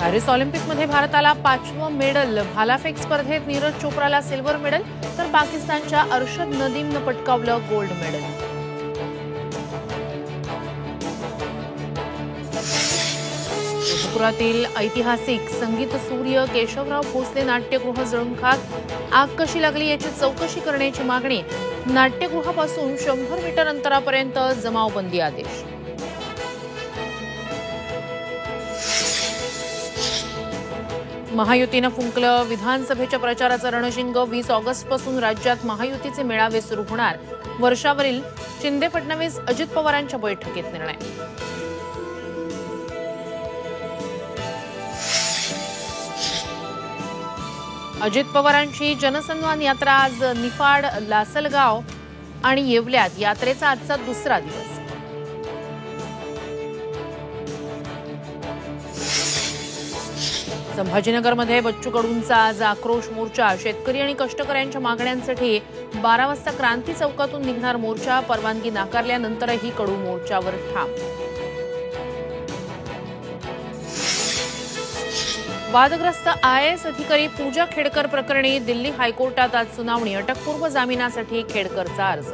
Paris ऑलिम्पिकमध्ये भारताला 5वं medal. भालाफेक स्पर्धेत नीरज चोप्राला सिल्वर मेडल तर पाकिस्तानच्या अर्शद नदीमनं पटकावलं गोल्ड मेडल. नागपुरातील ऐतिहासिक संगीत सूर्य केशवराव भोसले नाट्यगृह जळून खाक. आग कशी लागली याची चौकशी करण्याची मागणी. नाट्यगृहापासून 100 मीटर अंतरापर्यंत जमावबंदी आदेश. महायुतीनं फुंकलं. विधानसभेच्या प्रचाराचं रणशिंग. 20 ऑगस्टपासून राज्यात महायुतीचे मेळावे सुरू होणार. वर्षावरील शिंदे फडणवीस अजित पवारांच्या बैठकीत निर्णय. अजित पवारांची जनसन्मान यात्रा आज. निफाड, लासलगाव आणि येवल्यात यात्रेचा आजचा दुसरा दिवस. संभाजीनगरमध्ये बच्चू कडूंचा आज आक्रोश मोर्चा. शेतकरी आणि कष्टकऱ्यांच्या मागण्यांसाठी 12 वाजता क्रांती चौकातून निघणार मोर्चा. परवानगी नाकारल्यानंतरही कडू मोर्चावर ठाम. वादग्रस्त IAS अधिकारी पूजा खेडकर प्रकरणी दिल्ली हायकोर्टात आज सुनावणी. अटकपूर्व जामिनासाठी खेडकरचा अर्ज.